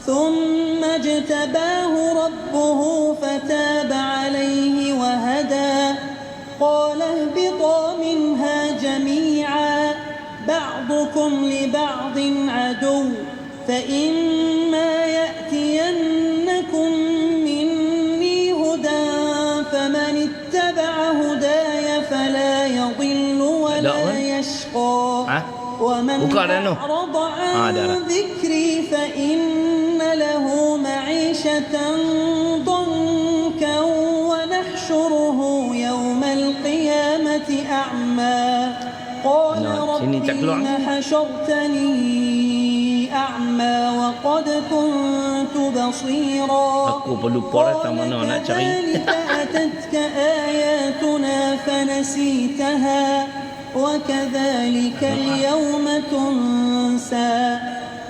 ثم اجتباه ربه فتاب عليه وهدى قال اهبطا منها جميعا بعضكم لبعض عدو فإما يأتينكم مني هدى فمن اتبع هداي فلا يضل ولا يشقى ومن أعرض عن ذكري فإن له معيشة ضنكا ونحشره يوم القيامة أعمى قال رب لم حشرتني أعمى وقد كنت بصيرا قال كذلك أتتك آياتنا فنسيتها وكذلك اليوم تنسى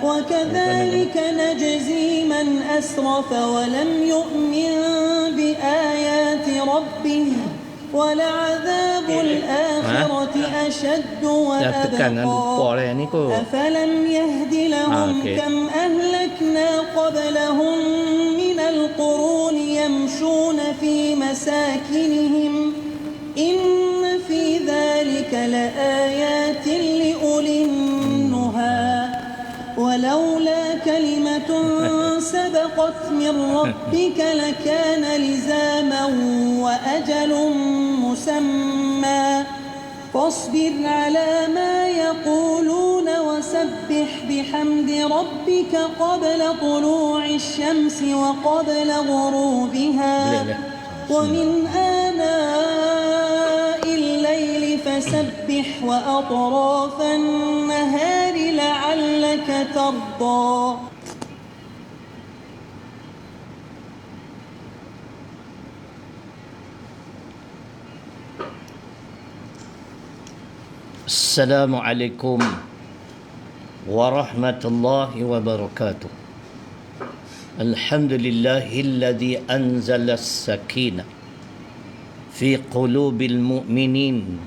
وكذلك نجزي من أسرف ولم يؤمن بآيات ربه ولعذاب الآخرة أشد وأبقى أفلم يهد لهم كم أهلكنا قبلهم من القرون يمشون في مساكنهم إن في ذلك لآيات لأولي النهى ولولا كلمة سبقت من ربك لكان لزاما وأجل مسمى فاصبر على ما يقولون وسبح بحمد ربك قبل طلوع الشمس وقبل غروبها ومن آناء الليل فسبح وأطراف النهار لعلك ترضى Assalamualaikum warahmatullahi wabarakatuh. Alhamdulillahilladzi anzala as-sakinah fi qulubil mu'minin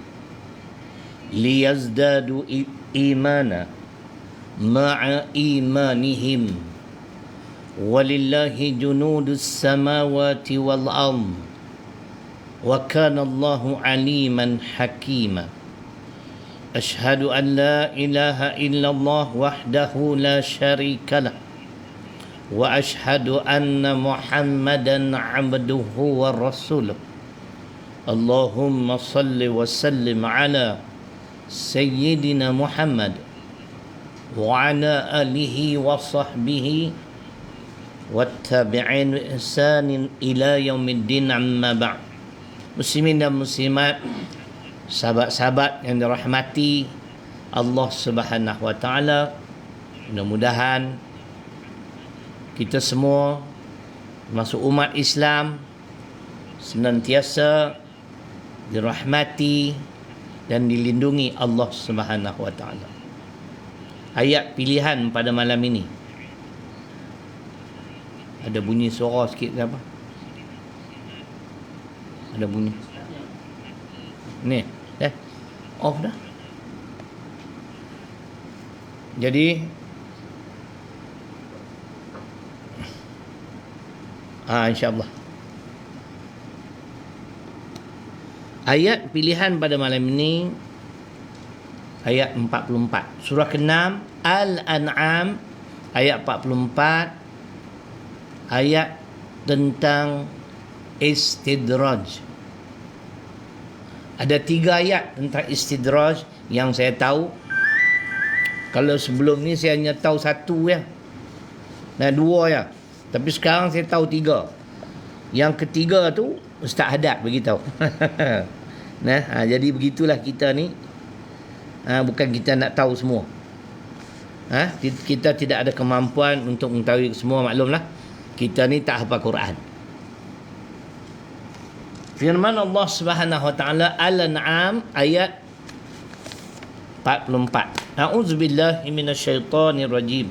liyazdadu imana ma'a imanihim walillahi junudus samawati wal ard wa kana Allahu aliman hakima. أشهد أن لا إله إلا الله وحده لا شريك له وأشهد أن محمدا عبده ورسوله اللهم صل وسلم على سيدنا محمد وعلى آله وصحبه والتابعين بإحسان إلى يوم الدين أما بعد. Muslimin dan muslimat, sahabat-sahabat yang dirahmati Allah Subhanahu wa taala, mudah-mudahan kita semua masuk umat Islam senantiasa dirahmati dan dilindungi Allah Subhanahu wa taala. Ayat pilihan pada malam ini. Ada bunyi suara sikit ke apa? Ada bunyi. Ni, off dah. Jadi insya-Allah. Ayat pilihan pada malam ini ayat 44. Surah ke-6 Al-An'am ayat 44. Ayat tentang istidraj. Ada 3 ayat tentang istidraj yang saya tahu. Kalau sebelum ni saya hanya tahu 1 ya. Dan 2 ya. Tapi sekarang saya tahu 3. Yang ketiga tu Ustaz Hadad beritahu. Jadi begitulah kita ni. Bukan kita nak tahu semua. Kita tidak ada kemampuan untuk mengetahui semua, maklumlah. Kita ni tak hafal Quran. Firman Allah Subhanahu wa taala Al-An'am ayat 44. A'udzubillahi minasyaitonir rajim.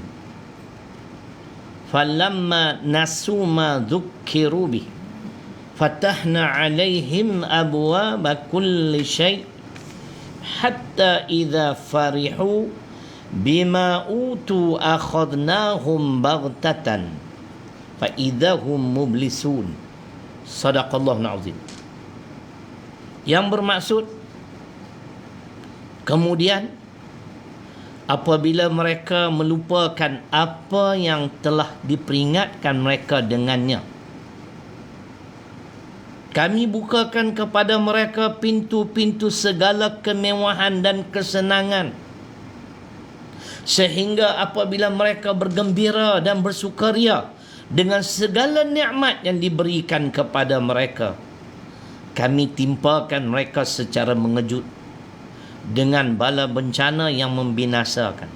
Falamma nasu ma dzukkiru bih fatahna 'alaihim abwaaba kulli syai' hatta idza farihu bima utu akhadnahum baghtatan fa idahum mublisun. Sadaqallahu azim. Yang bermaksud, kemudian apabila mereka melupakan apa yang telah diperingatkan mereka dengannya, kami bukakan kepada mereka pintu-pintu segala kemewahan dan kesenangan, sehingga apabila mereka bergembira dan bersukaria dengan segala nikmat yang diberikan kepada mereka, kami timpakan mereka secara mengejut dengan bala bencana yang membinasakan.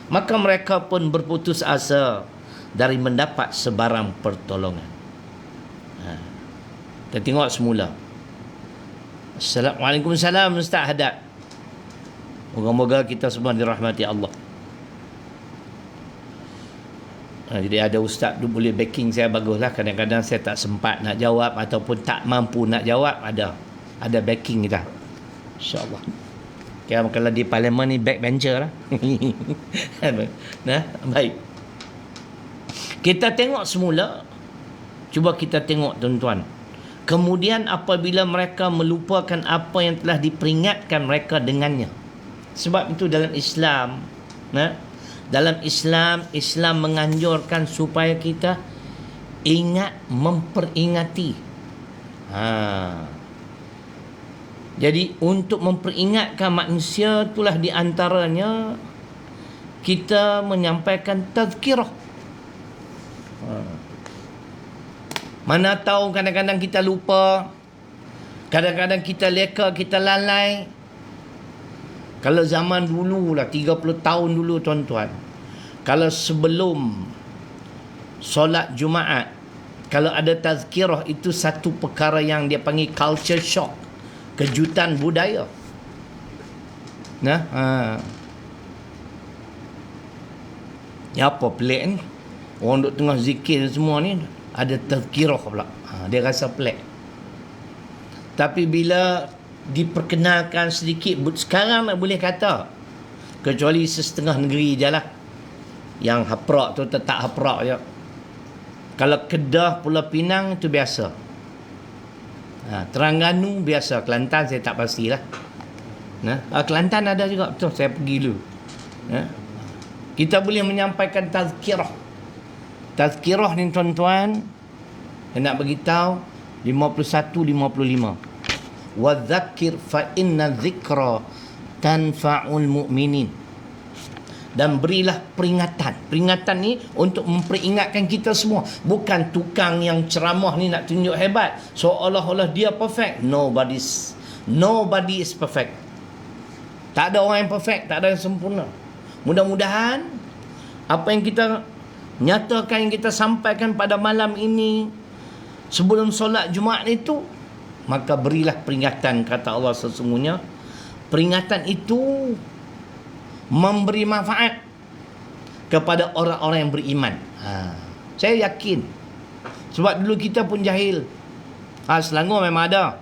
Maka mereka pun berputus asa dari mendapat sebarang pertolongan. Kita tengok semula. Assalamualaikum Ustaz Haddad. Moga-moga kita semua dirahmati Allah. Jadi ada ustaz tu boleh backing saya, baguslah. Kadang-kadang saya tak sempat nak jawab ataupun tak mampu nak jawab, ada backing kita, insya-Allah. Kira kalau di parlimen ni backbencher lah. Nah, baik. Kita tengok semula. Cuba kita tengok tuan-tuan. Kemudian apabila mereka melupakan apa yang telah diperingatkan mereka dengannya. Sebab itu dalam Islam, dalam Islam menganjurkan supaya kita ingat memperingati. Jadi untuk memperingatkan manusia, itulah di antaranya kita menyampaikan tazkirah. Mana tahu kadang-kadang kita lupa, kadang-kadang kita leka, kita lalai. Kalau zaman dulu lah, 30 tahun dulu tuan-tuan, kalau sebelum solat Jumaat, kalau ada tazkirah, itu satu perkara yang dia panggil culture shock, kejutan budaya. Ya apa pelik ni? Orang duk tengah zikir semua ni, ada tazkirah pula. Dia rasa pelik. Tapi bila diperkenalkan sedikit, sekarang nak boleh kata, kecuali setengah negeri je lah yang haprak tu tetap haprak je. Kalau Kedah, Pulau Pinang itu biasa. Terengganu biasa. Kelantan saya tak pastilah. Kelantan ada juga, betul, saya pergi dulu. Kita boleh menyampaikan tazkirah. Tazkirah ni tuan-tuan, saya nak beritahu 51-55. وَذَكِّرْ فَإِنَّ الذِّكْرَ تَنْفَعُ الْمُؤْمِنِينَ. Dan berilah peringatan. Peringatan ni untuk memperingatkan kita semua. Bukan tukang yang ceramah ni nak tunjuk hebat, seolah-olah dia perfect. Nobody is perfect. Tak ada orang yang perfect, tak ada yang sempurna. Mudah-mudahan apa yang kita nyatakan, yang kita sampaikan pada malam ini sebelum solat Jumaat itu, maka berilah peringatan, kata Allah sesungguhnya peringatan itu memberi manfaat kepada orang-orang yang beriman. Saya yakin, sebab dulu kita pun jahil. Selangor memang ada.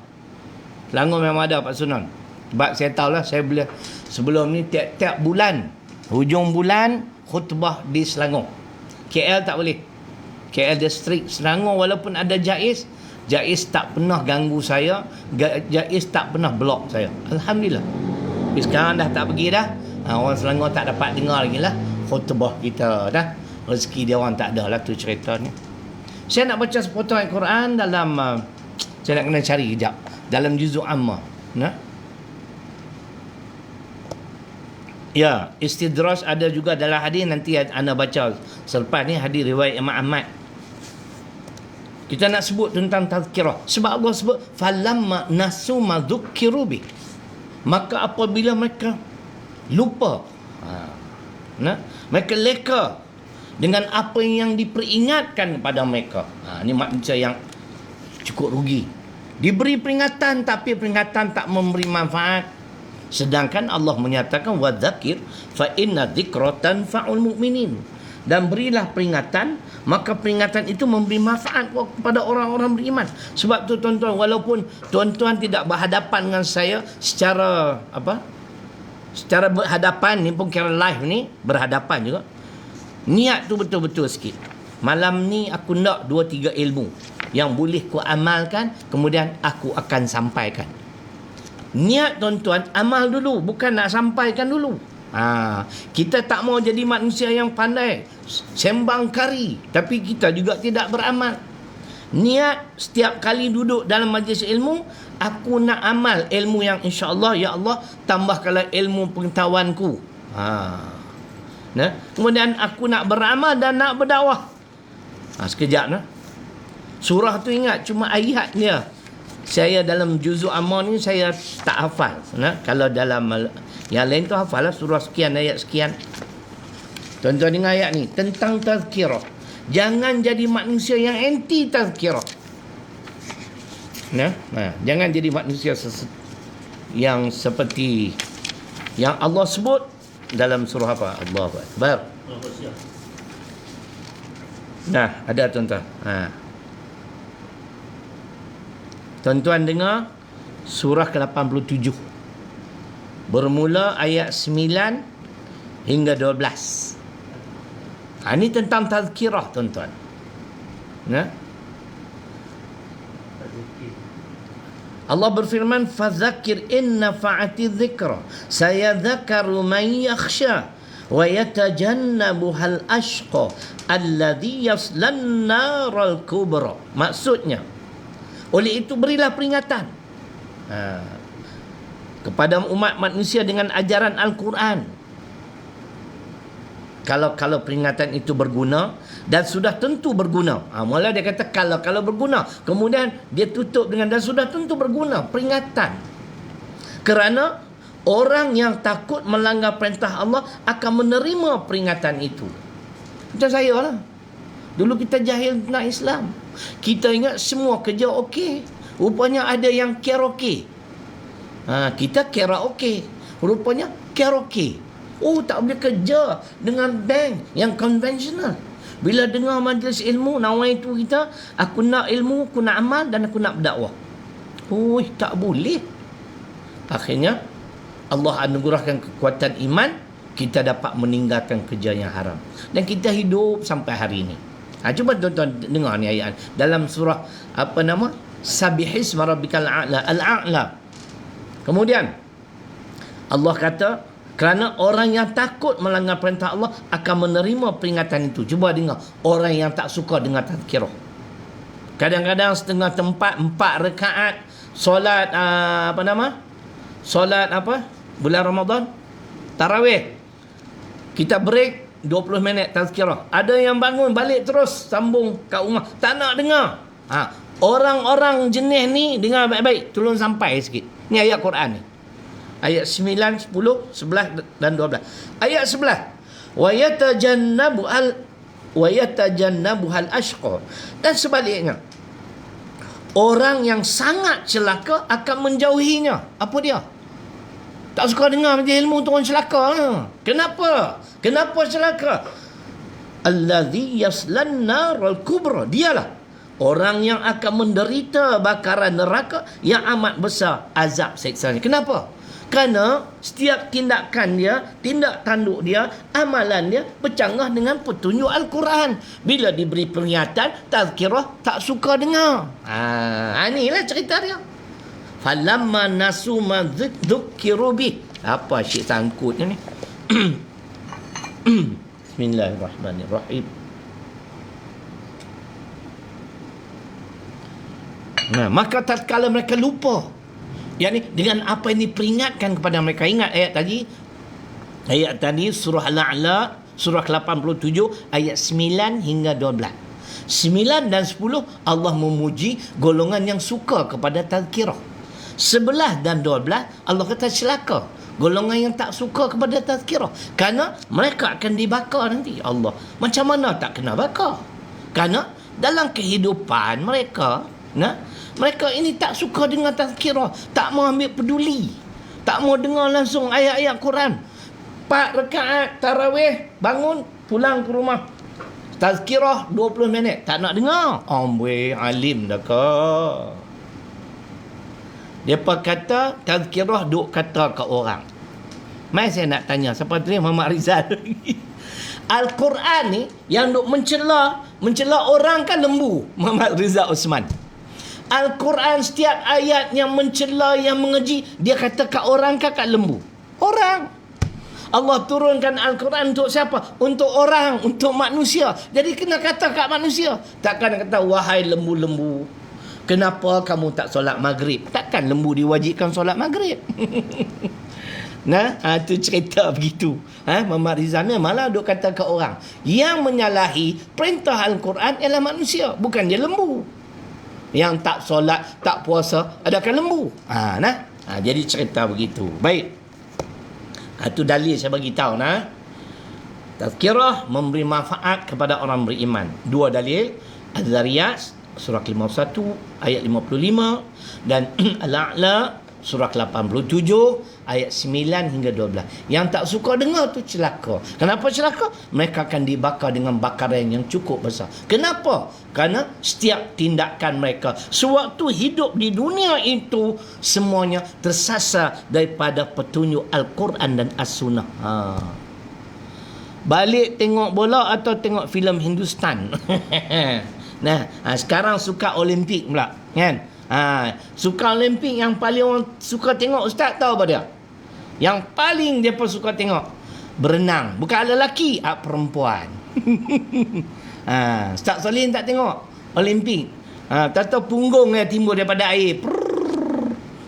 Selangor memang ada Pak Sunan. Sebab saya tahulah, saya boleh sebelum ni tiap-tiap bulan, hujung bulan khutbah di Selangor. KL tak boleh. KL District. Selangor walaupun ada Jaiz tak pernah ganggu saya, Jaiz tak pernah blok saya. Alhamdulillah. Tapi sekarang dah tak pergi dah. Orang Selangor tak dapat dengar lagi lah khutbah kita dah. Rezeki dia orang tak ada lah, tu ceritanya. Saya nak baca sepotong Al-Quran dalam saya nak kena cari kejap, dalam juzuk Ammah. Ya, istidraj ada juga dalam hadis, nanti anda baca selepas ni, hadis riwayat Imam Ahmad. Kita nak sebut tentang tazkirah. Sebab Allah sebut falamma nasu ma dzukkiru bi. Maka apabila mereka lupa, mereka leka dengan apa yang diperingatkan kepada mereka. Ini manusia yang cukup rugi. Diberi peringatan tapi peringatan tak memberi manfaat. Sedangkan Allah menyatakan wadzakir fa inna dzikra tanfa'ul mu'minin. Dan berilah peringatan, maka peringatan itu memberi manfaat kepada orang-orang beriman. Sebab tu tuan-tuan, walaupun tuan-tuan tidak berhadapan dengan saya secara secara berhadapan ni pun kira live ni, berhadapan juga. Niat tu betul-betul sikit. Malam ni aku nak 2-3 ilmu yang boleh ku amalkan, kemudian aku akan sampaikan. Niat tuan-tuan, amal dulu, bukan nak sampaikan dulu. Kita tak mau jadi manusia yang pandai sembang kari, tapi kita juga tidak beramal. Niat setiap kali duduk dalam majlis ilmu, aku nak amal ilmu yang insya-Allah, ya Allah tambahkanlah ilmu pengetahuanku. Kemudian aku nak beramal dan nak berdakwah. Sekejap nah. Surah tu ingat cuma ayat dia. Saya dalam juzuk Amma ni saya tak hafal. Kalau dalam yang lain tu hafal lah, surah sekian, ayat sekian. Tuan-tuan dengar ayat ni tentang tazkirah. Jangan jadi manusia yang anti tazkirah. Jangan jadi manusia yang seperti yang Allah sebut dalam surah apa? Allahu Akbar. Ada tuan-tuan. Tuan-tuan dengar surah ke-87. Bermula ayat 9 hingga 12. Ini tentang tazkirah tuan-tuan. Allah berfirman, fadzakir in nafa'ati dzikra sayadzakaru man yakhsha wa yatajannabuhal ashqa alladhi yaslan naral kubra. Maksudnya, oleh itu berilah peringatan kepada umat manusia dengan ajaran Al-Quran. Kalau peringatan itu berguna, dan sudah tentu berguna. Mula dia kata kalau berguna, kemudian dia tutup dengan dan sudah tentu berguna, peringatan. Kerana orang yang takut melanggar perintah Allah akan menerima peringatan itu. Macam saya lah. Dulu kita jahil tentang Islam. Kita ingat semua kerja okey. Rupanya ada yang karaoke. Kita karaoke. Rupanya karaoke. Tak boleh kerja dengan bank yang konvensional. Bila dengar majlis ilmu, nawaitu kita, aku nak ilmu, aku nak amal dan aku nak berdakwah. Tak boleh. Akhirnya Allah anugerahkan kekuatan iman, kita dapat meninggalkan kerja yang haram. Dan kita hidup sampai hari ini. Cuba tuan-tuan dengar ni ayat dalam surah Sabbihisma rabbikal a'la, al-a'la. Kemudian Allah kata, kerana orang yang takut melanggar perintah Allah akan menerima peringatan itu. Cuba dengar, orang yang tak suka dengar tazkirah. Kadang-kadang setengah tempat 4 rakaat solat solat bulan Ramadan, tarawih. Kita break 20 minit tazkirah. Ada yang bangun balik terus sambung kat rumah, tak nak dengar. Orang-orang jenis ni dengar baik-baik, tolong sampai sikit. Ni ayat Quran ni. Ayat 9, 10, 11 dan 12. Ayat 11. Wa yatajannabuhal ashqa. Dan sebaliknya, orang yang sangat celaka akan menjauhinya. Apa dia? Tak suka dengar macam ilmu tu orang celaka. Kenapa? Kenapa celaka? Allazi yaslan naral kubra. Dialah orang yang akan menderita bakaran neraka yang amat besar azab siksanya. Kenapa? Kerana setiap tindakan dia, tindak tanduk dia, amalan dia bercanggah dengan petunjuk Al-Quran. Bila diberi peringatan, tazkirah tak suka dengar. Inilah cerita dia. Falamma nasu ma dzukkiru bih. Apa syik sangkutnya ni? Bismillahirrahmanirrahim. Maka tatkala mereka lupa, yakni dengan apa yang diperingatkan kepada mereka. Ingat ayat tadi surah Al-A'la, surah ke-87 ayat 9 hingga 12. 9 dan 10 Allah memuji golongan yang suka kepada tazkirah. 11 dan 12 Allah kata celaka golongan yang tak suka kepada tazkirah, kerana mereka akan dibakar nanti. Allah, macam mana tak kena bakar? Kerana dalam kehidupan mereka, mereka ini tak suka dengar tazkirah, tak mau ambil peduli, tak mau dengar langsung ayat-ayat Quran. 4 rakaat tarawih, bangun, pulang ke rumah, tazkirah 20 minit, tak nak dengar. Amboi, alim dah ke? Depa kata tazkirah duk kata kat orang. Mai saya nak tanya, siapa tu ni? Muhammad Rizal. Al-Quran ni yang duk mencela orang kan lembu. Muhammad Rizal Osman. Al-Quran setiap ayat yang mencela, yang mengeji, dia kata kat orang kan kat lembu. Orang. Allah turunkan Al-Quran untuk siapa? Untuk orang, untuk manusia. Jadi kena kata kat manusia. Takkan kata, wahai lembu-lembu, kenapa kamu tak solat maghrib? Takkan lembu diwajibkan solat maghrib. Nah, tu cerita begitu. Muhammad Rizal ni malah duk kata ke orang yang menyalahi perintah Al-Quran ialah manusia, bukan dia lembu. Yang tak solat, tak puasa, adakah lembu? Jadi cerita begitu. Baik. Itu dalil saya bagi tahu. Tazkirah memberi manfaat kepada orang beriman. Dua dalil. Az-Zariyat surah 51 ayat 55 dan Al-A'la surah 87 ayat 9 hingga 12. Yang tak suka dengar tu celaka. Kenapa celaka? Mereka akan dibakar dengan bakaran yang cukup besar. Kenapa? Kerana setiap tindakan mereka sewaktu hidup di dunia itu semuanya tersasar daripada petunjuk Al-Quran dan As-Sunnah. Balik tengok bola atau tengok filem Hindustan. Sekarang suka Olimpik pula, kan? Suka Olimpik yang paling orang suka tengok, ustaz tahu apa dia? Yang paling dia pun suka tengok berenang, bukan lelaki, perempuan. Ustaz Salim tak tengok Olimpik. Tahu punggung dia timbul daripada air.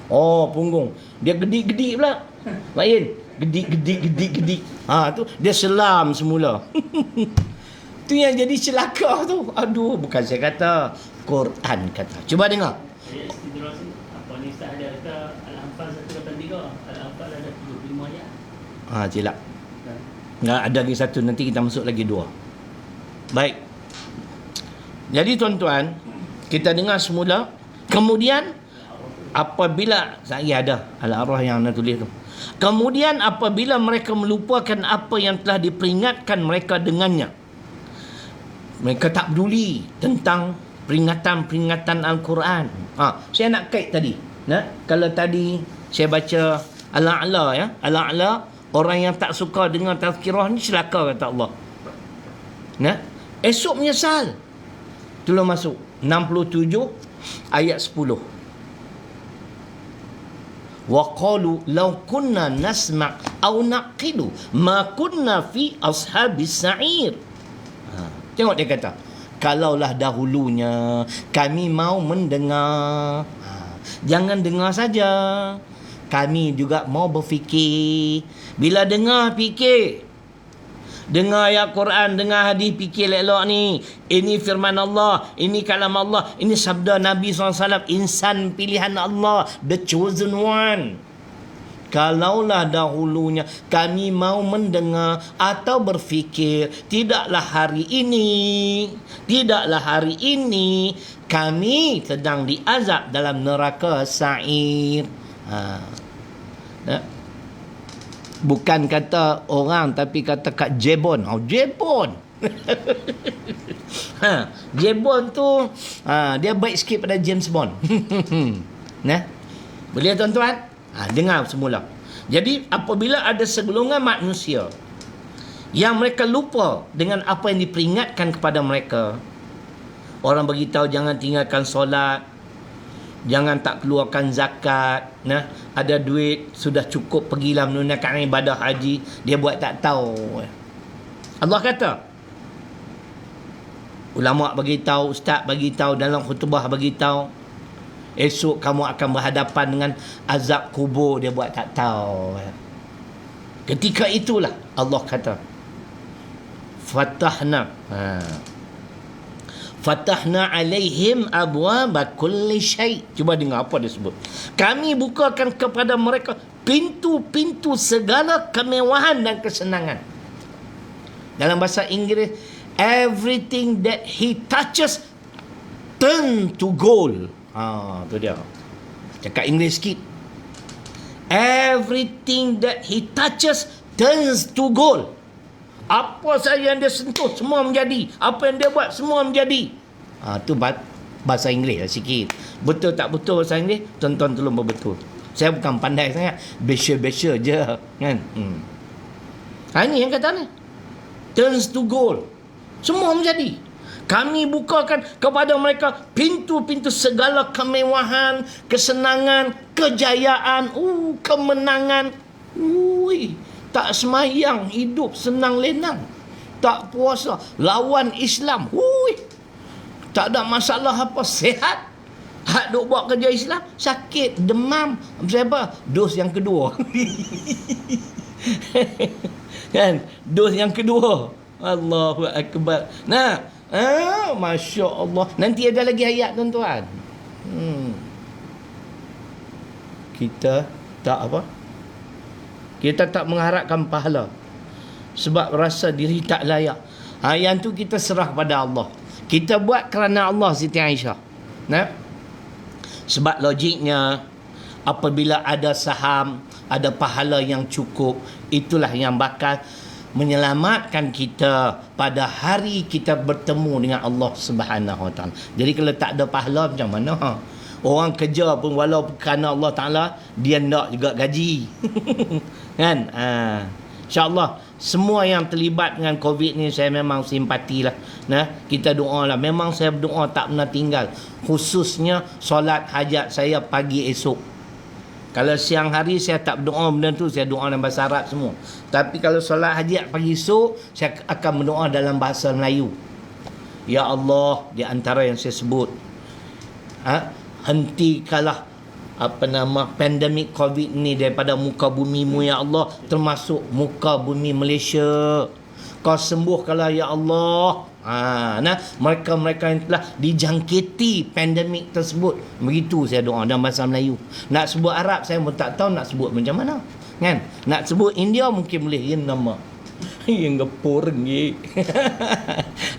Oh, punggung dia gedik-gedik pula. Lain, gedik. Tu dia selam semula. Tu yang jadi celaka tu. Aduh, bukan saya kata, Quran kata. Cuba dengar. Ayat istidrak ni, apa ni Ustaz ada kata Al-Anfal 183, Al-Anfal ada 75 ayat. Silap. Enggak, ada lagi satu, nanti kita masuk lagi dua. Baik. Jadi tuan-tuan, kita dengar semula. Kemudian apabila saya ada Al-Araf yang nak tulis tu. Kemudian apabila mereka melupakan apa yang telah diperingatkan mereka dengannya, mereka tak peduli tentang peringatan-peringatan Al-Quran. Saya nak kait tadi. Kalau tadi saya baca Al-A'la, ya. Al-A'la, orang yang tak suka dengar tazkirah ni celaka kata Allah. Esok menyesal. Tolong masuk 67 ayat 10. Wa qalu law kunna nasma' aw naqilu ma kunna fi ashabis sa'ir. Tengok dia kata, kalaulah dahulunya kami mau mendengar, jangan dengar saja, kami juga mau berfikir. Bila dengar, fikir. Dengar ayat Quran, dengar hadis, fikir elok ni. Ini firman Allah, ini kalam Allah, ini sabda Nabi SAW, insan pilihan Allah, the chosen one. Kalaulah dahulunya kami mau mendengar atau berfikir, tidaklah hari ini kami sedang diazab dalam neraka sa'ir. Bukan kata orang, tapi kata kat Jebon. Jebon. Jebon tu dia baik sikit pada James Bond. Boleh tuan-tuan? Dengar semula. Jadi apabila ada segolongan manusia yang mereka lupa dengan apa yang diperingatkan kepada mereka, orang beritahu jangan tinggalkan solat, jangan tak keluarkan zakat, ada duit sudah cukup pergilah menunaikan ibadah haji, dia buat tak tahu. Allah kata, ulama bagi tahu, ustaz bagi tahu, dalam khutbah bagi tahu, esok kamu akan berhadapan dengan azab kubur, dia buat tak tahu. Ketika itulah Allah kata, Fatahna alaihim abwaba kulli syai'. Cuba dengar apa dia sebut. Kami bukakan kepada mereka pintu-pintu segala kemewahan dan kesenangan. Dalam bahasa Inggeris, everything that he touches turn to gold. Tu dia. Cakap Inggeris sikit. Everything that he touches turns to gold. Apa saja yang dia sentuh semua menjadi. Apa yang dia buat semua menjadi. Tu bahasa Inggeris lah sikit. Betul tak betul bahasa Inggeris? Tuan-tuan tolong berbetul. Saya bukan pandai sangat, besya-besya je kan. Ini yang kata ni, turns to gold. Semua menjadi. Kami bukakan kepada mereka pintu-pintu segala kemewahan, kesenangan, kejayaan, kemenangan. Tak semayang, hidup senang lenang. Tak puasa, lawan Islam. Tak ada masalah apa, sehat. Hak duk buat kerja Islam, sakit, demam. Siapa? Dos yang kedua. Kan? Dos yang kedua. Allahu Akbar. Nah, Masya Allah. Nanti ada lagi ayat tuan-tuan. Kita tak apa? Kita tak mengharapkan pahala. Sebab rasa diri tak layak. Yang tu kita serah pada Allah. Kita buat kerana Allah, Siti Aisyah. Nah? Sebab logiknya, apabila ada saham, ada pahala yang cukup, itulah yang bakal menyelamatkan kita pada hari kita bertemu dengan Allah Subhanahu Wa Taala. Jadi kalau tak ada pahala macam mana? Orang kerja pun walaupun kerana Allah Taala, dia nak juga gaji. Kan? InsyaAllah semua yang terlibat dengan COVID ni saya memang simpatilah. Nah, kita doalah. Memang saya berdoa tak pernah tinggal. Khususnya solat hajat saya pagi esok. Kalau siang hari saya tak berdoa benda tu, saya doa dalam bahasa Arab semua. Tapi kalau solat hajat pagi esok, saya akan berdoa dalam bahasa Melayu. Ya Allah, di antara yang saya sebut, hentikanlah pandemik COVID ni daripada muka bumimu ya Allah, termasuk muka bumi Malaysia. Kau sembuhkanlah ya Allah. Mereka-mereka yang telah dijangkiti pandemik tersebut. Begitu saya doa dalam bahasa Melayu. Nak sebut Arab saya pun tak tahu nak sebut macam mana. Kan? Nak sebut India mungkin boleh. Ya nama. Yang gepur ni.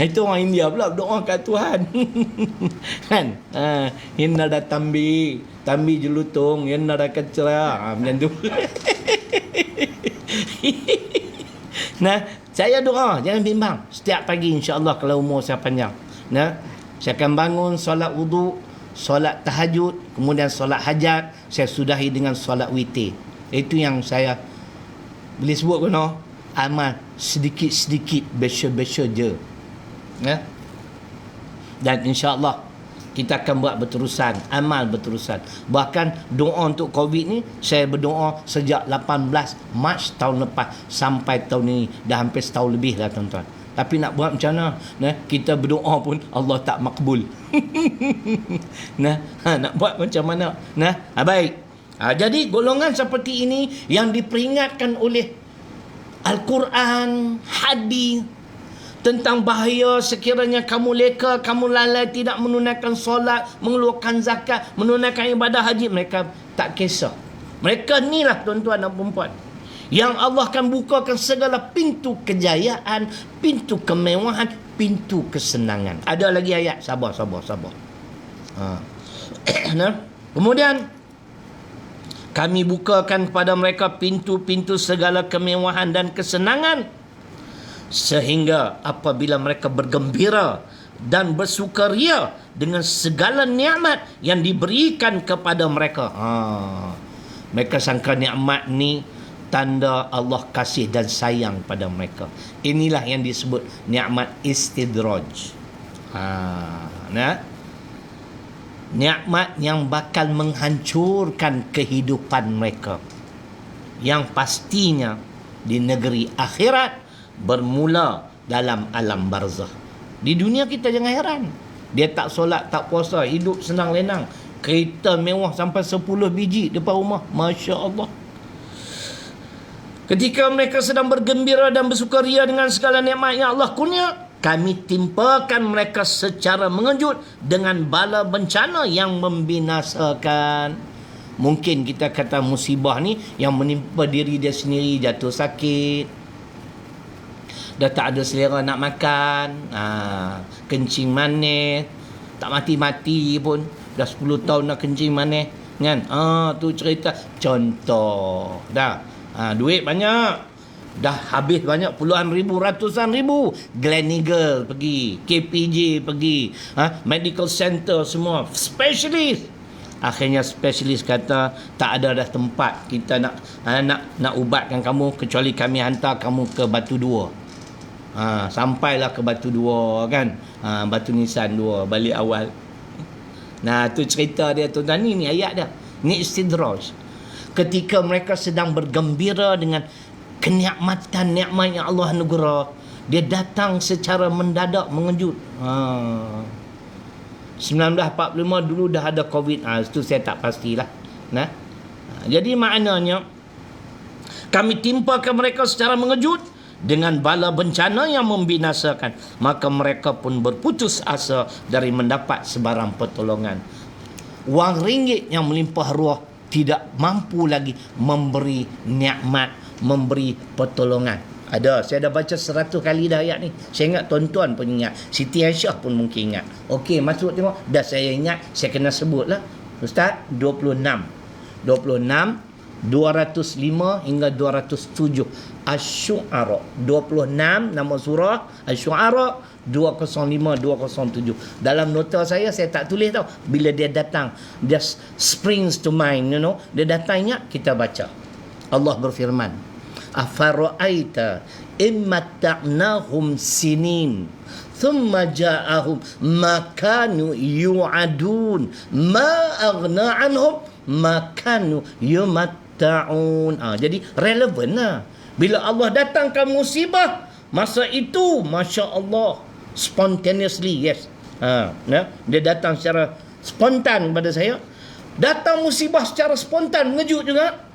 Itu orang India pula berdoa kat Tuhan. Kan? Inna dah tambi jelutung, inna dah kecera. Macam tu. Nah, saya doa, jangan bimbang. Setiap pagi insya-Allah kalau umur saya panjang. Nah, saya akan bangun solat wudu, solat tahajud, kemudian solat hajat, saya sudahi dengan solat witir. Itu yang saya boleh sebut kena amal sedikit-sedikit, besya-besya je. Ya. Dan insya-Allah kita akan buat berterusan, amal berterusan. Bahkan doa untuk COVID ni, saya berdoa sejak 18 Mac tahun lepas sampai tahun ini. Dah hampir setahun lebih lah tuan-tuan. Tapi nak buat macam mana? Kita berdoa pun Allah tak makbul. Nak buat macam mana? Baik. Jadi golongan seperti ini yang diperingatkan oleh Al-Quran, hadis, tentang bahaya sekiranya kamu leka, kamu lalai tidak menunaikan solat, mengeluarkan zakat, menunaikan ibadah haji. Mereka tak kisah. Mereka ni lah tuan-tuan dan perempuan, yang Allah akan bukakan segala pintu kejayaan, pintu kemewahan, pintu kesenangan. Ada lagi ayat. Sabar. Kemudian kami bukakan kepada mereka pintu-pintu segala kemewahan dan kesenangan, sehingga apabila mereka bergembira dan bersukaria dengan segala nikmat yang diberikan kepada mereka, mereka sangka nikmat ni tanda Allah kasih dan sayang pada mereka. Inilah yang disebut nikmat istidraj. Nikmat yang bakal menghancurkan kehidupan mereka, yang pastinya di negeri akhirat bermula dalam alam barzah. Di dunia kita jangan heran, dia tak solat, tak puasa, hidup senang lenang, kereta mewah sampai 10 biji depan rumah, Masya Allah. Ketika mereka sedang bergembira dan bersukaria dengan segala nikmat yang Allah kurnia, kami timpakan mereka secara mengejut dengan bala bencana yang membinasakan. Mungkin kita kata musibah ni yang menimpa diri dia sendiri, jatuh sakit, dah tak ada selera nak makan, kencing manis, tak mati-mati pun, dah 10 tahun nak kencing manis, kan? Tu cerita contoh. Dah duit banyak, dah habis banyak, puluhan ribu, ratusan ribu. Gleneagles pergi, KPJ pergi, medical center semua, specialist. Akhirnya spesialis kata tak ada dah tempat kita nak ubatkan kamu kecuali kami hantar kamu ke Batu Dua. Sampailah ke Batu Dua kan. Batu Nisan 2 balik awal. Nah, tu cerita dia tuan-tuan, ni ayat dia. Ni istidraj. Ketika mereka sedang bergembira dengan kenikmatan nikmat yang Allah anugerah, dia datang secara mendadak mengejut. 1945 dulu dah ada COVID. Itu saya tak pastilah. Jadi maknanya kami timpakan mereka secara mengejut dengan bala bencana yang membinasakan, maka mereka pun berputus asa dari mendapat sebarang pertolongan. Wang ringgit yang melimpah ruah tidak mampu lagi memberi nikmat, memberi pertolongan. Saya dah baca 100 kali dah ayat ni. Saya ingat tuan-tuan pun ingat, Siti Aisyah pun mungkin ingat. Okey, masuk tengok. Dah saya ingat, saya kena sebut lah. Ustaz, 26 205 hingga 207 Asy-Syu'ara. 26 nama surah Asy-Syu'ara, 205 207. Dalam nota saya tak tulis tau. Bila dia datang, dia springs to mind, dia datang ingat, kita baca. Allah berfirman, afara'aita immatta'nahum sinin thumma ja'ahum ma kanu yu'adun ma aghna anhum ma kanu yumatta'un. Jadi relevan lah. Bila Allah datangkan musibah, masa itu Masya Allah, spontaneously, yes. Dia datang secara spontan kepada saya. Datang musibah secara spontan, mengejut juga.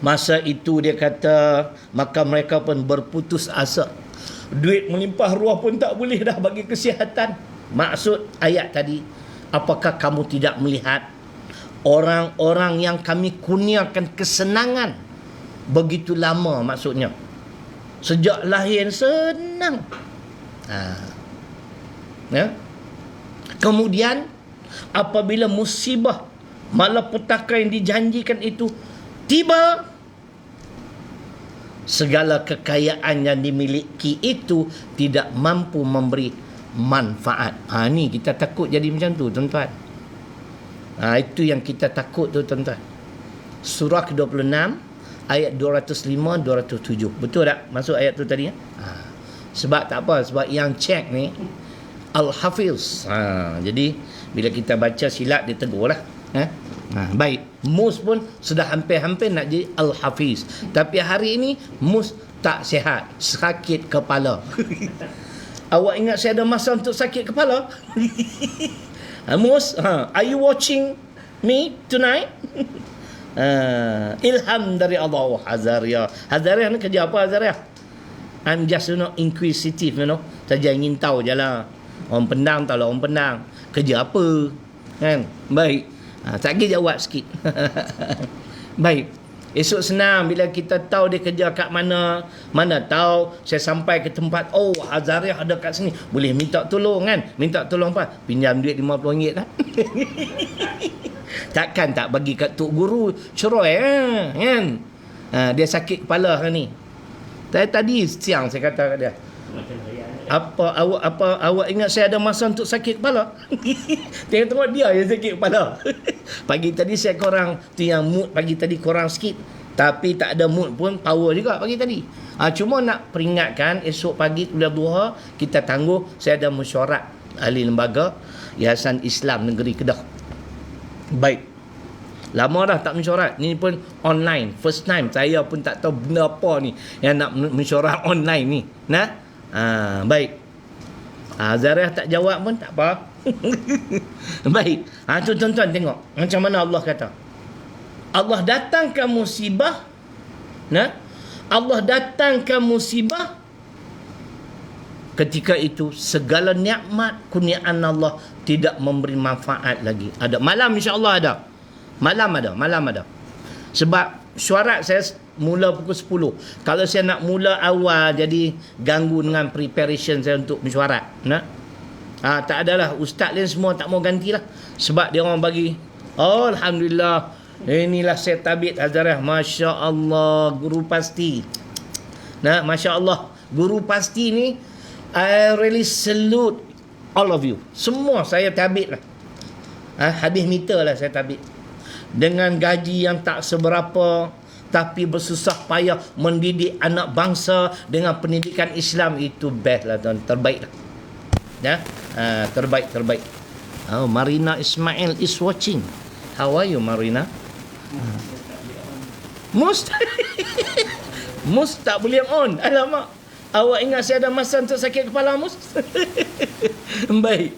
Masa itu dia kata, maka mereka pun berputus asa. Duit melimpah ruah pun tak boleh dah bagi kesihatan. Maksud ayat tadi, apakah kamu tidak melihat orang-orang yang kami kurniakan kesenangan begitu lama, maksudnya sejak lahir senang. Kemudian apabila musibah malapetaka yang dijanjikan itu tiba, segala kekayaan yang dimiliki itu tidak mampu memberi manfaat. Ni kita takut jadi macam tu, tuan-tuan. Itu yang kita takut tu, tuan-tuan. Surah ke-26 ayat 205 207. Betul tak masuk ayat tu tadi? Sebab tak apa, sebab yang cek ni Al-Hafiz. Jadi bila kita baca silap dia tegur lah. Baik, Mus pun sudah hampir-hampir nak jadi Al-Hafiz. Tapi hari ini Mus tak sihat, sakit kepala. Awak ingat saya ada masa untuk sakit kepala? Mus, are you watching me tonight? Ilham dari Allah. Hazariah ni kerja apa, Hazariah? I'm just inquisitive, saja ingin tahu je lah. Orang Penang tahu lah, orang Penang kerja apa kan. Baik, tak pergi jawab sikit. Baik, esok senang bila kita tahu dia kerja kat mana. Mana tahu saya sampai ke tempat, Hazariah ada kat sini, boleh minta tolong kan. Minta tolong apa? Pinjam duit RM50 lah. Takkan tak bagi kat tok guru cerai kan. Dia sakit kepala kan ni. Tadi siang saya kata kat dia, awak ingat saya ada masa untuk sakit kepala? Tengok dia yang sakit kepala. Pagi tadi saya korang tu, yang mood pagi tadi korang sikit, tapi tak ada mood pun power juga pagi tadi. Cuma nak peringatkan, esok pagi kuliah duha kita tangguh. Saya ada mesyuarat ahli lembaga Yayasan Islam Negeri Kedah. Baik, lama dah tak mesyuarat. Ni pun online, first time. Saya pun tak tahu benda apa ni yang nak mesyuarat online ni. Baik, Zariah tak jawab pun tak apa. Baik, tu tuan-tuan tengok macam mana Allah kata. Allah datangkan musibah. Allah datangkan musibah. Ketika itu segala nikmat kurniaan Allah tidak memberi manfaat lagi. Ada malam, insya-Allah ada. Malam ada. Sebab syuarat saya mula pukul 10. Kalau saya nak mula awal, jadi ganggu dengan preparation saya untuk mesyuarat. Tak adalah, ustaz lain semua tak mau gantilah. Sebab dia orang bagi, alhamdulillah, inilah saya tabit Hazarah. Masya Allah, guru pasti. Masya Allah, guru pasti ni, I really salute all of you. Semua saya tabit lah. Habis meter lah saya tabik. Dengan gaji yang tak seberapa, tapi bersusah payah mendidik anak bangsa dengan pendidikan Islam, itu best lah tuan, terbaik lah. Ya, terbaik. Oh, Marina Ismail is watching. How are you, Marina? Mus tak boleh on. Alamak. Awak ingat saya ada masa untuk sakit kepala, Mus? Baik.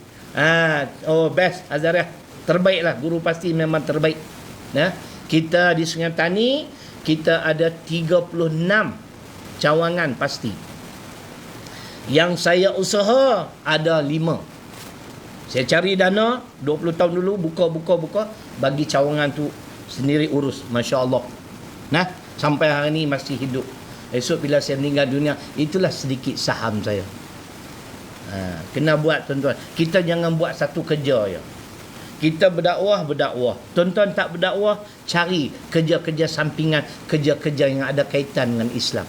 Oh, best Azariah. Terbaiklah, guru pasti memang terbaik. Ya. Kita di Sungai Tani, kita ada 36 cawangan pasti. Yang saya usaha ada 5. Saya cari dana 20 tahun dulu, buka, bagi cawangan tu sendiri urus. Masya Allah. Nah, sampai hari ini masih hidup. Esok bila saya meninggal dunia, itulah sedikit saham saya. Kena buat tuan-tuan. Kita jangan buat satu kerja je. Kita berdakwah. Tuan-tuan tak berdakwah, cari kerja-kerja sampingan, kerja-kerja yang ada kaitan dengan Islam.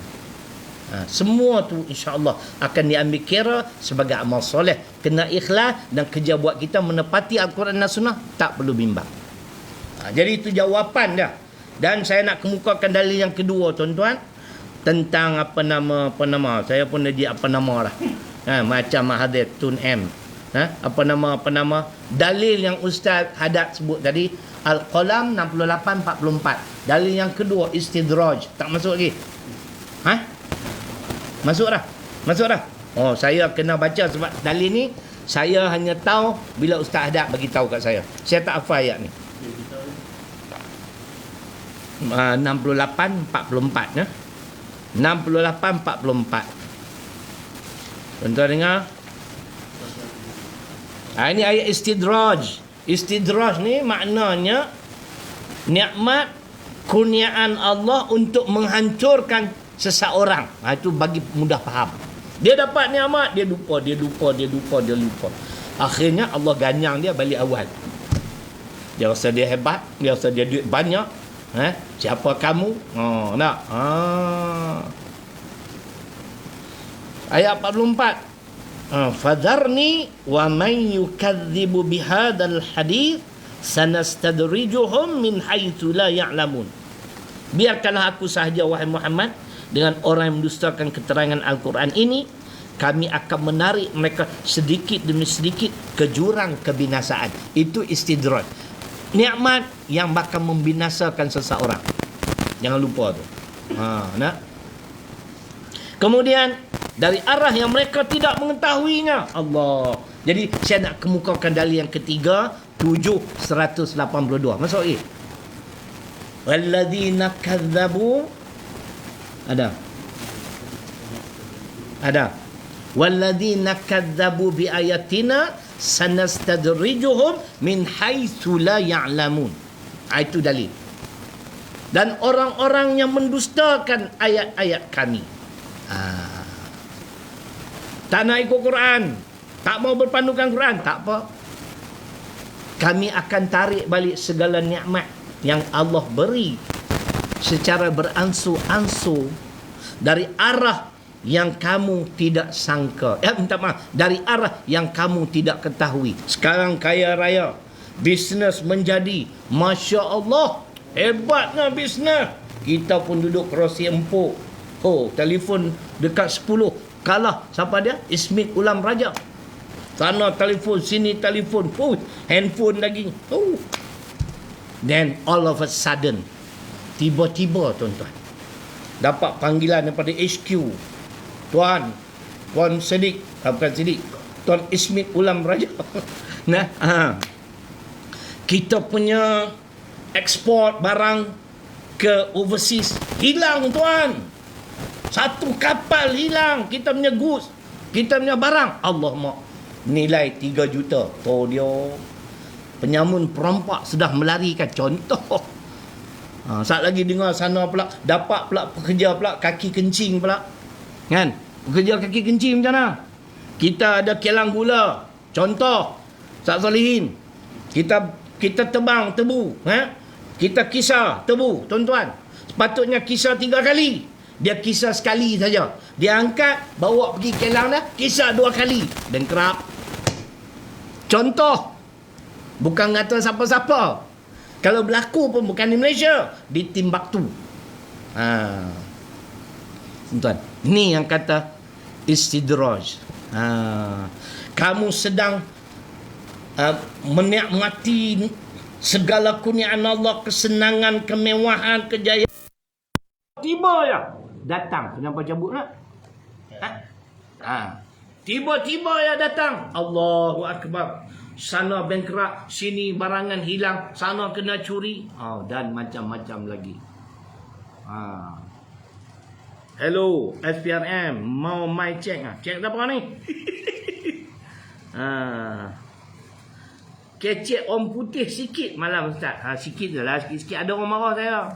Semua tu insya-Allah akan diambil kira sebagai amal soleh. Kena ikhlas, dan kerja buat kita menepati Al-Quran dan Sunnah, tak perlu bimbang. Jadi itu jawapan dah. Dan saya nak kemukakan dalil yang kedua, tuan-tuan, tentang apa nama saya pun jadi apa nama lah. Macam Mahathir Tun M. Apa nama dalil yang Ustaz Haddad sebut tadi, Al-Qalam 68-44. Dalil yang kedua istidraj. Tak masuk lagi? Masuk dah. Oh, saya kena baca sebab dalil ni saya hanya tahu bila Ustaz Haddad bagi tahu kat saya. Saya tak hafal ayat ni. 68-44 ya. 68-44. Tuan-tuan dengar? Ini ayat istidraj. Istidraj ni maknanya nikmat kurniaan Allah untuk menghancurkan seseorang. Itu bagi mudah faham. Dia dapat nikmat, dia lupa. Akhirnya Allah ganyang dia balik awal. Dia rasa dia hebat, dia rasa dia duit banyak. Siapa kamu? Nak. Ayat 44. Fadharni wa man yukadzibu bihadzal hadits sanastadrijuhum min haitsu la ya'lamun. Biarkanlah aku sahaja, wahai Muhammad, dengan orang yang mendustakan keterangan Al-Quran ini, kami akan menarik mereka sedikit demi sedikit ke jurang kebinasaan. Itu istidraj. Nikmat yang bakal membinasakan seseorang. Jangan lupa tu. Nak? Kemudian dari arah yang mereka tidak mengetahuinya. Allah. Jadi saya nak kemukakan dalil yang ketiga, 7-182. Masuk lagi. Walladzina kadzabu. Ada. Walladzina kadzabu bi ayatina sanastadrijuhum min haitsu la ya'lamun. Itu dalil. Dan orang-orang yang mendustakan ayat-ayat kami, tak nak ikut Quran, tak mau berpandukan Quran, tak apa. Kami akan tarik balik segala nikmat yang Allah beri secara beransur-ansur dari arah yang kamu tidak sangka. Minta maaf, dari arah yang kamu tidak ketahui. Sekarang kaya raya, bisnes menjadi, Masya Allah, hebatnya bisnes. Kita pun duduk kerusi empuk. Telefon dekat 10. Kalah siapa dia? Ismit Ulam Raja. Sana telefon, sini telefon, handphone lagi. Then all of a sudden, tiba-tiba tuan-tuan, dapat panggilan daripada HQ. Tuan Siddiq, bukan Siddiq, Tuan Ismit Ulam Raja. Kita punya ekspor barang ke overseas hilang, tuan. Satu kapal hilang, kita punya goods, kita punya barang. Allah mak, nilai 3 juta. Dia penyamun perampak sudah melarikan. Contoh. Saat lagi dengar sana pula, dapat pula pekerja pula kaki kencing pula. Kan? Pekerja kaki kencing macam mana? Kita ada kilang gula. Contoh. Ustaz Salihin. Kita tebang tebu. Kita kisar tebu, tuan-tuan. Sepatutnya kisar 3 kali. Dia kisar sekali saja. Dia angkat, bawa pergi kilang dah, kisar 2 kali. Dan kerap. Contoh. Bukan kata siapa-siapa. Kalau berlaku pun bukan di Malaysia, di Timbuktu. Tuan, ni yang kata istidraj. Kamu sedang menikmati segala kurniaan Allah, kesenangan, kemewahan, kejayaan. Tiba ya datang. Kenapa cabut nak? Tiba-tiba ya datang. Allahu Akbar. Sana bengkerak, sini barangan hilang, sana kena curi. Dan macam-macam lagi. Hello, SPRM. Mau mai cek? Cek apa ni? Kecek orang putih sikit malam Ustaz. Sikit je lah, sikit-sikit. Ada orang marah saya.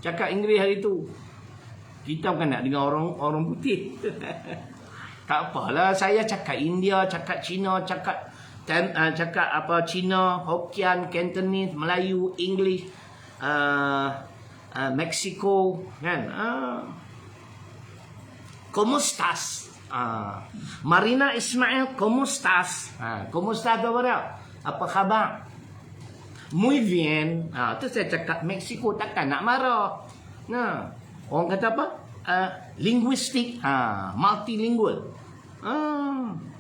Cakap Inggeris hari tu. Kita bukan nak dengar orang putih. Tak apalah, saya cakap India, cakap Cina, cakap apa Cina, Hokkien, Cantonese, Melayu, English, Mexico, kan? ¿Cómo estás? Marina Ismail, ¿cómo estás? ¿Cómo estás tu apa dia? Apa khabar? Muy bien. Tu saya cakap Mexico, takkan nak marah. Orang kata apa? Linguistik, multilingual.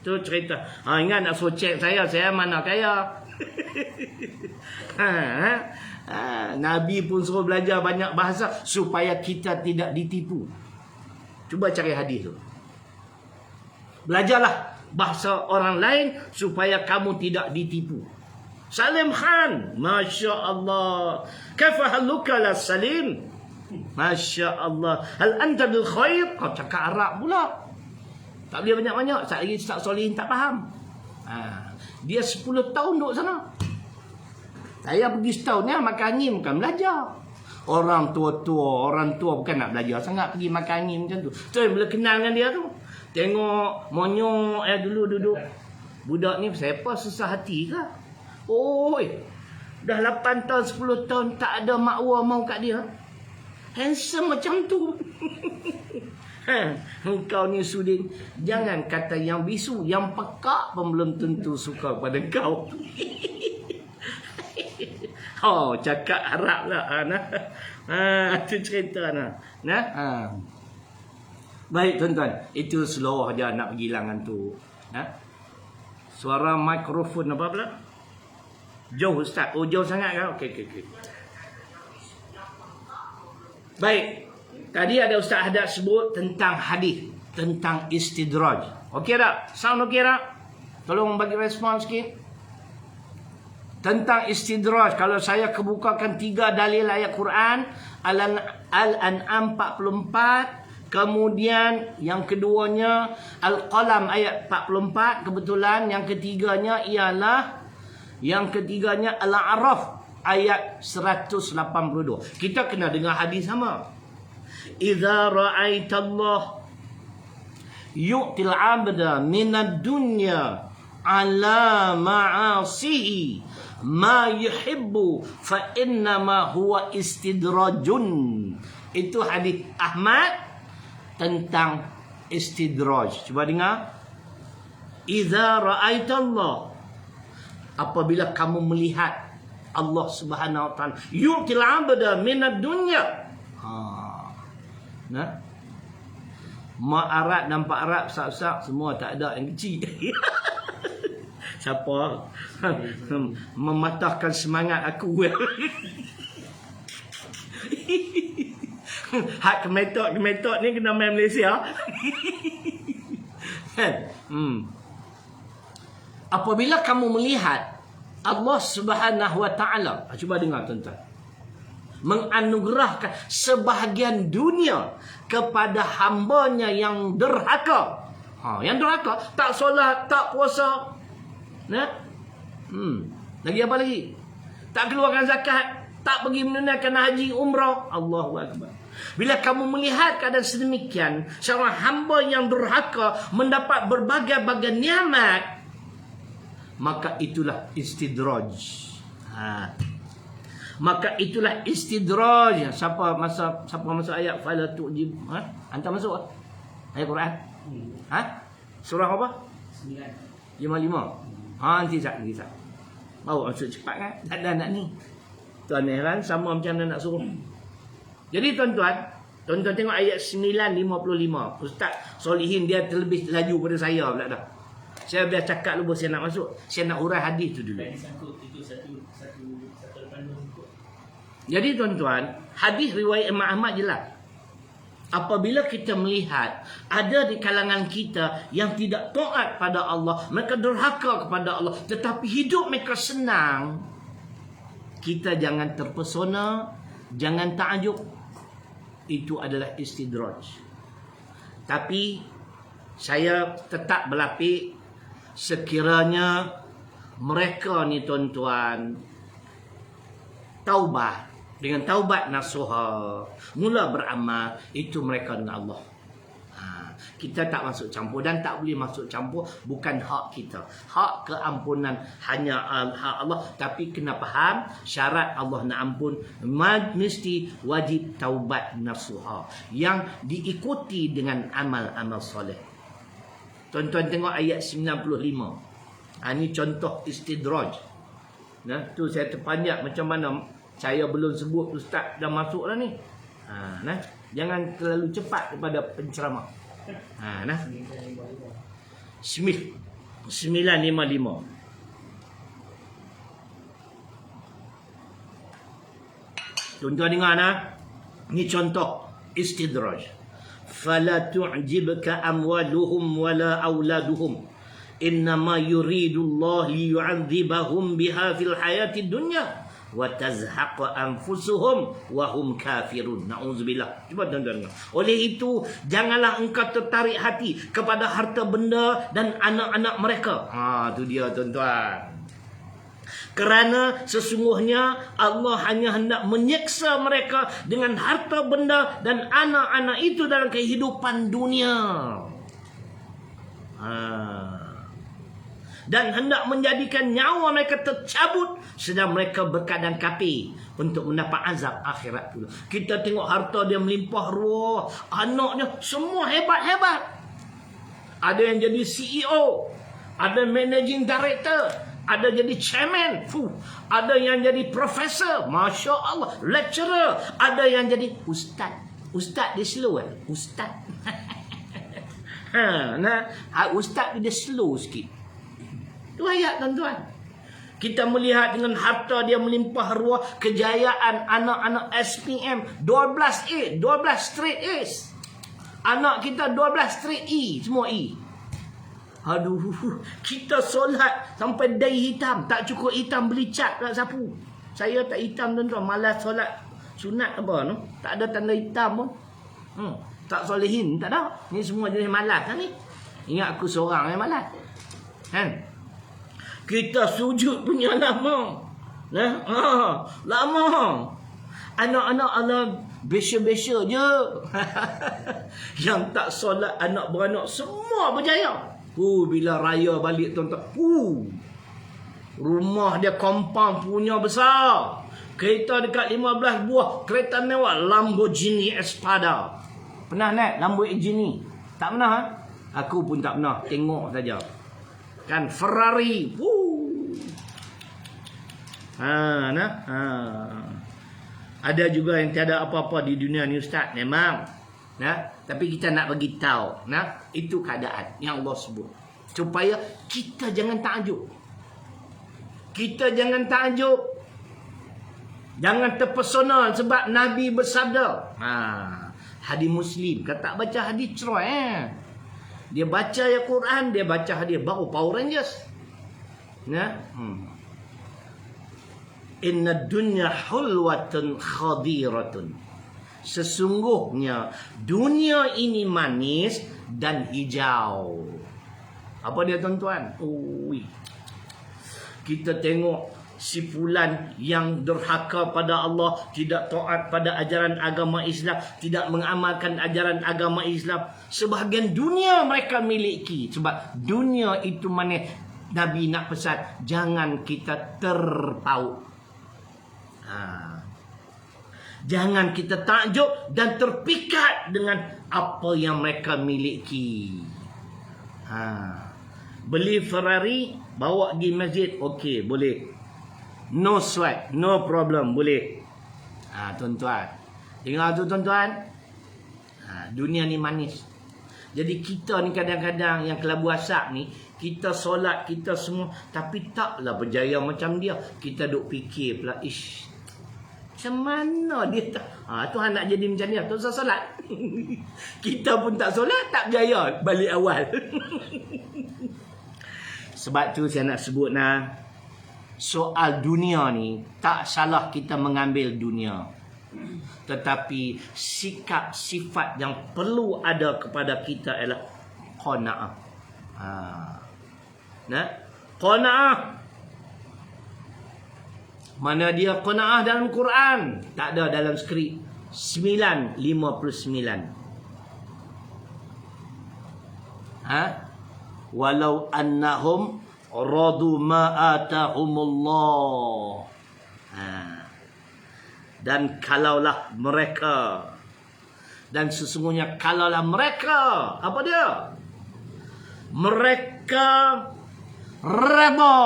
Tu cerita. Ingat nak suruh cek saya mana kaya. Nabi pun suruh belajar banyak bahasa supaya kita tidak ditipu. Cuba cari hadis tu. Belajarlah bahasa orang lain supaya kamu tidak ditipu. Salim Khan, Masya Allah. Kaifa haluka la Salim? Masya Allah. Hal anta bil khair? Kau cakap Arab pula. Tak boleh banyak-banyak. Saat lagi Ustaz Solihin tak faham. Dia 10 tahun duduk sana. Saya pergi setahun ni makan angin bukan belajar. Orang tua bukan nak belajar sangat, pergi makan angin macam tu. So bila kenal dengan dia tu, tengok monyok dulu duduk. Budak ni siapa susah hati ke? Dah 8 tahun 10 tahun tak ada makwa mau kat dia. Handsome macam tu. Engkau ni Sudin, jangan kata yang bisu, yang pekak pun belum tentu suka pada kau. Cakap Arab lah. Itu cerita nah. Baik tuan-tuan, itu slow aja nak pergi hilangan tu. Suara mikrofon apa pula? Jauh Ustaz. Jauh sangat kan? Okey. Baik. Tadi ada Ustaz Haddad sebut tentang hadis, tentang istidraj. Okey tak? Sound okey tak? Tolong bagi respon sikit. Tentang istidraj, kalau saya kebukakan 3 dalil ayat Quran, Al-An'am 44, kemudian yang keduanya Al-Qalam ayat 44, kebetulan yang ketiganya ialah Al-A'raf ayat 182. Kita kena dengar hadis sama. Idza ra'aitallah yu'til 'abda minad dunya ala ma'asihi ma yuhibbu fa innama huwa istidrajun. Itu hadis Ahmad tentang istidraj. Cuba dengar. Idza ra'aitallah, apabila kamu melihat Allah Subhanahu wa taala yu'til 'abda minad dunya. Mak Arab nampak Arab sak-sak semua, tak ada yang kecil. Siapa mematahkan semangat aku? Hak kemetok ni kena main Malaysia. Apabila kamu melihat Allah Subhanahu wa taala, cuba dengar tuan-tuan, menganugerahkan sebahagian dunia kepada hambanya yang derhaka. Yang derhaka, tak solat, tak puasa. Lagi apa lagi? Tak keluarkan zakat, tak pergi menunaikan haji, umrah. Allahu Akbar. Bila kamu melihat keadaan sedemikian, seorang hamba yang derhaka mendapat berbagai-bagai nikmat, maka itulah istidraj. Maka itulah istidraj. Siapa masuk ayat fala tu'jib? Hantar masuk ayat Quran. Surah apa? 55. Nanti sat. Bawa masuk cepat kan? Tak ada anak ni. Tuan heran sama macam mana nak suruh. Jadi tuan-tuan tengok ayat 9:55. Ustaz Solihin dia terlebih laju pada saya pula dah. Saya biar cakap dulu saya nak masuk. Saya nak urai hadis tu dulu. Baik disangkut itu satu lepas dua sangkut. Jadi tuan-tuan, hadis riwayat Imam Ahmad jelas. Apabila kita melihat ada di kalangan kita yang tidak taat pada Allah, mereka derhaka kepada Allah, tetapi hidup mereka senang, kita jangan terpesona, jangan takjub. Itu adalah istidraj. Tapi saya tetap berlapik, sekiranya mereka ni tuan-tuan taubah, dengan taubat nasuha, mula beramal, itu mereka dengan Allah. Kita tak masuk campur dan tak boleh masuk campur, bukan hak kita. Hak keampunan hanya hak Allah, tapi kena faham syarat Allah nak ampun mesti wajib taubat nasuha yang diikuti dengan amal-amal soleh. Tuan-tuan tengok ayat 95. Ini contoh istidraj. Nah, tu saya terpanjat macam mana saya belum sebut ustaz dah masuk dah ni. Nah, jangan terlalu cepat kepada penceramah. Nah. 955. Tuan-tuan dengar nah. Ni contoh istidraj. Fala tu'jibka amwaluhum wala auladuhum. Innama yuridullah liyu'adzibahum biha fil hayati dunya wa tazhaqa anfusuhum wa hum kafirun. Nauzubillah. Cuba tuan-tuan. Oleh itu janganlah engkau tertarik hati kepada harta benda dan anak-anak mereka. Tu dia tuan-tuan. Kerana sesungguhnya Allah hanya hendak menyeksa mereka dengan harta benda dan anak-anak itu dalam kehidupan dunia. Dan hendak menjadikan nyawa mereka tercabut sedang mereka berkeadaan kafir untuk mendapat azab akhirat pula. Kita tengok harta dia melimpah ruah, anaknya semua hebat-hebat. Ada yang jadi CEO, ada managing director, ada jadi chairman, ada yang jadi profesor, masya Allah, lecturer, ada yang jadi ustaz. Ustaz dia slow kan? Ustaz. Ustaz dia slow sikit. Itu ayat tuan-tuan. Kita melihat dengan harta dia melimpah ruah, kejayaan anak-anak SPM 12 straight A's. Anak kita 12 straight E, semua E. Aduh, kita solat sampai dai hitam, tak cukup hitam beli cat nak sapu. Saya tak hitam tuan-tuan, malas solat sunat apa no? Tak ada tanda hitam pun. Tak solehin, tak ada. Ni semua jenis malas kan ni. Ingat aku seorang yang malas. Kan? Kita sujud punya lama. Lama. Anak-anak Allah besya-besya je. Yang tak solat anak beranak semua berjaya. Bila raya balik tuan-tuan. Rumah dia compound punya besar. Kereta dekat 15 buah. Kereta mewah Lamborghini Espada. Pernah naik Lamborghini? Tak pernah. Aku pun tak pernah. Tengok saja. Kan Ferrari. Ada juga yang tiada apa-apa di dunia ni ustaz, memang. Tapi kita nak bagi tahu, itu keadaan yang Allah sebut. Supaya kita jangan takjub. Kita jangan takjub. Jangan terpesona sebab Nabi bersabda. Hadis Muslim. Kata baca hadis cerai. Dia baca ya Quran, dia baca hadis, baru Power Rangers. Inna dunya hulwatun khadiratun. Sesungguhnya dunia ini manis dan hijau. Apa dia tuan-tuan? Kita tengok si fulan yang derhaka pada Allah, tidak taat pada ajaran agama Islam, tidak mengamalkan ajaran agama Islam. Sebahagian dunia mereka miliki. Sebab dunia itu manis. Nabi nak pesan, jangan kita terpaut. Jangan kita takjub dan terpikat dengan apa yang mereka miliki. Beli Ferrari, bawa pergi masjid, okey, boleh. No sweat, no problem, boleh. Tuan-tuan. Dengar tu tuan-tuan. Dunia ni manis. Jadi kita ni kadang-kadang yang kelabu asap ni, kita solat, kita semua, tapi taklah berjaya macam dia. Kita duk fikir pula, macam mana dia tak? Tuhan nak jadi macam dia, tak usah solat. Kita pun tak solat, tak berjaya balik awal. Sebab tu saya nak sebut soal dunia ni, tak salah kita mengambil dunia. Tetapi sikap sifat yang perlu ada kepada kita ialah qanaah. Qanaah. Mana dia qanaah dalam Quran? Tak ada dalam skrip. 9:59. Walau annahum radu ma atahumullah. Dan kalaulah mereka, dan sesungguhnya kalaulah mereka, apa dia? Mereka redha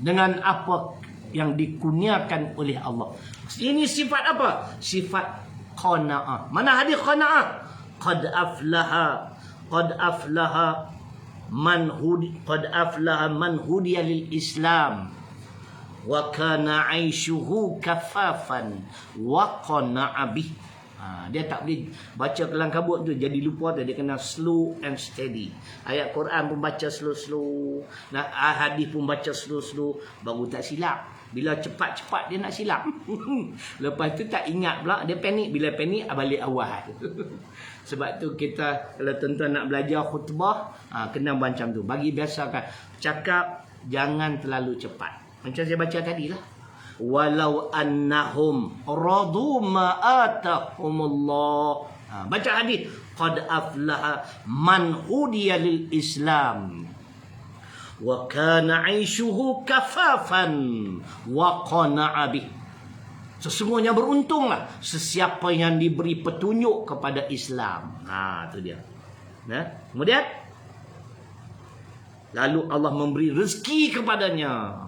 dengan apa yang dikurniakan oleh Allah. Ini sifat apa? Sifat qanaah. Mana hadis qanaah? Qad aflaha man hudiya lil Islam wa kana 'aishuhu kafafan wa qana'a bih. Dia tak boleh baca kelang kabut tu jadi lupa tu. Dia kena slow and steady. Ayat Quran pun baca slow-slow, hadis pun baca slow-slow, baru tak silap. Bila cepat-cepat dia nak silap. Lepas tu tak ingat pula, dia panik. Bila panik balik awal. Sebab tu kita kalau tuan-tuan nak belajar khutbah, kena macam tu. Bagi biasakan cakap jangan terlalu cepat. Macam saya baca tadi lah. Walau annahum radu ma atahumullah. Baca hadis. Qad aflaha man hudiya lil Islam wa kana 'aishuhu kafafan wa qana'a bih. Sesungguhnya beruntunglah sesiapa yang diberi petunjuk kepada Islam. Tu dia. Kemudian lalu Allah memberi rezeki kepadanya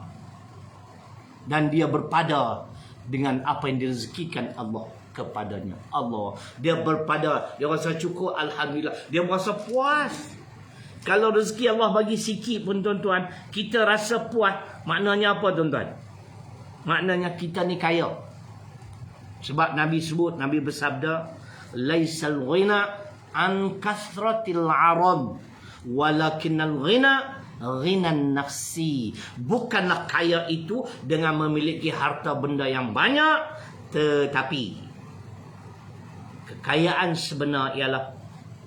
dan dia berpada dengan apa yang direzekikan Allah kepadanya. Dia berpada, dia rasa cukup, alhamdulillah, dia merasa puas. Kalau rezeki Allah bagi sikit pun tuan-tuan, kita rasa puas, maknanya apa tuan-tuan? Maknanya kita ni kaya. Sebab Nabi sebut, Nabi bersabda, laisal ghina an kasratil arad walakinnal ghina ghinan nafsi. Bukanlah kaya itu dengan memiliki harta benda yang banyak, tetapi kekayaan sebenar ialah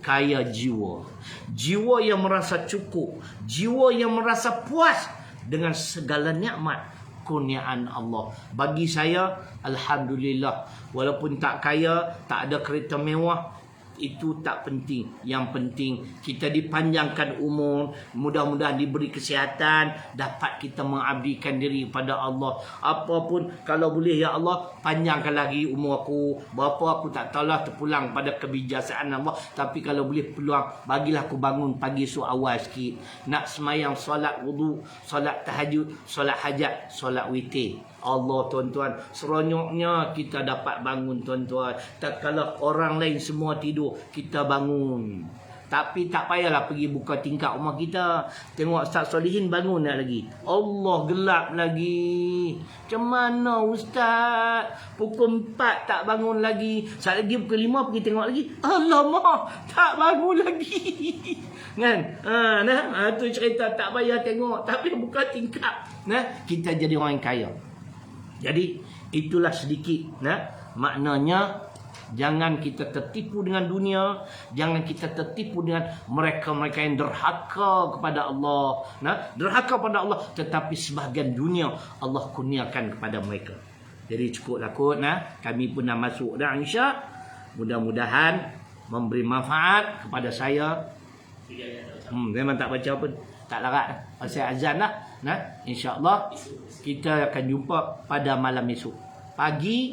kaya jiwa. Jiwa yang merasa cukup, jiwa yang merasa puas dengan segala nikmat kurniaan Allah. Bagi saya, alhamdulillah, walaupun tak kaya, tak ada kereta mewah, itu tak penting. Yang penting kita dipanjangkan umur, mudah-mudahan diberi kesihatan, dapat kita mengabdikan diri kepada Allah. Apapun, kalau boleh ya Allah, panjangkan lagi umur aku. Berapa aku tak tahulah, terpulang pada kebijaksanaan Allah. Tapi kalau boleh peluang, bagilah aku bangun pagi awal sikit, nak semayang solat wudu, solat tahajud, solat hajat, solat witir. Allah tuan-tuan, seronoknya kita dapat bangun tuan-tuan. Tak kalau orang lain semua tidur, kita bangun. Tapi tak payahlah pergi buka tingkap rumah kita, tengok Ustaz Solihin bangun tak lagi. Allah gelap lagi. Macam mana Ustaz? Pukul 4 tak bangun lagi. Saat lagi pukul 5 pergi tengok lagi. Alamak, tak bangun lagi. Kan? Tu cerita, tak payah tengok, tapi buka tingkap. Kita jadi orang yang kaya. Jadi itulah sedikit maknanya, jangan kita tertipu dengan dunia, jangan kita tertipu dengan mereka-mereka yang derhaka kepada Allah. Derhaka kepada Allah, tetapi sebahagian dunia Allah kurniakan kepada mereka. Jadi cukuplah kot, kami pun dah masuk dah insya. Mudah-mudahan memberi manfaat kepada saya. Memang tak baca pun, tak larat pasal azan lah. InsyaAllah kita akan jumpa pada malam esok. Pagi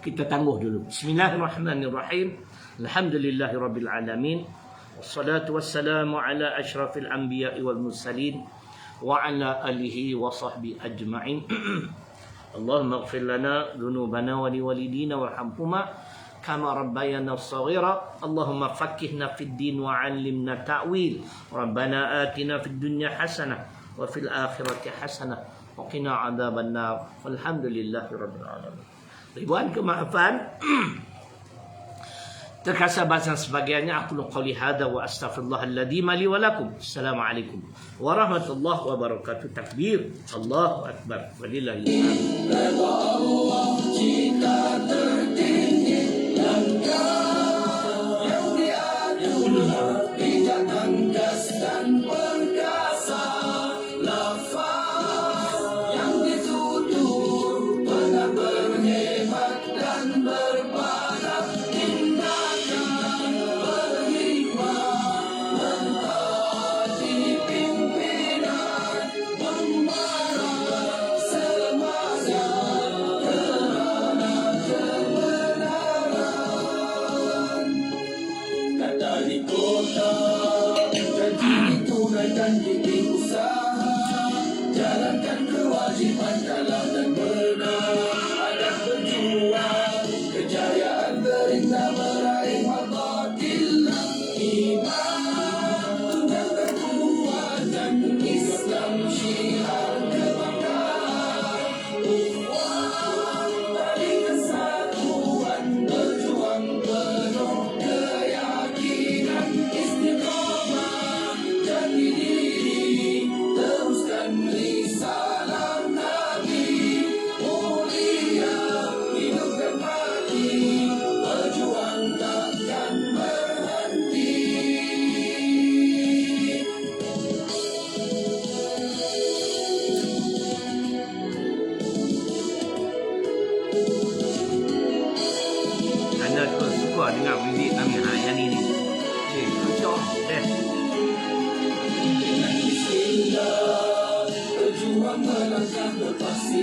kita tangguh dulu. Bismillahirrahmanirrahim. Alhamdulillahirabbil alamin. Wassalatu wassalamu ala asyrafil anbiya'i wal mursalin wa ala alihi wa sahbihi ajma'in. Allahumma ighfir lana dhunubana wa liwalidina warhamhuma kama rabbayana shaghira. Allahumma faqqihna fid din wa 'allimna ta'wil. Rabbana atina fid dunya hasanah wa fil akhirati hasanah wa qina 'adzabannar. Walhamdulillahirabbil alamin. Ribuan kemaafan terkasar bahasa sebagiannya. Aku qouli hadza wa astaghfirullahaladzim li wa lakum. Assalamualaikum warahmatullahi wabarakatuh. Takbir, Allahu akbar, walillahil hamd. Allah jika tertinggi langkah yang diatur bijakan gas dan perkasa, lafaz yang ditutur benar berhemat dan berbarak, tindakan berhikmah mentaati pimpinan, memarah semasa kerana kebenaran. Kata di kota, janji ditunaikan gigi usaha, jalankan kewajiban dalam dan benar, ada berjuang, kejayaan terindah meraih martatillah, iman dan kekuatan Islam syiar kebanggaan, ukhuwah tali kesatuan, berjuang penuh keyakinan, istiqamah jati diri, teruskan risalah Nabi, mulia hidup dan mati, berjuang takkan berhenti. Anda suka dengar muzik Amir yang ini? Cik, kacau. Dengan bismillah, berjuang melangkah berpasti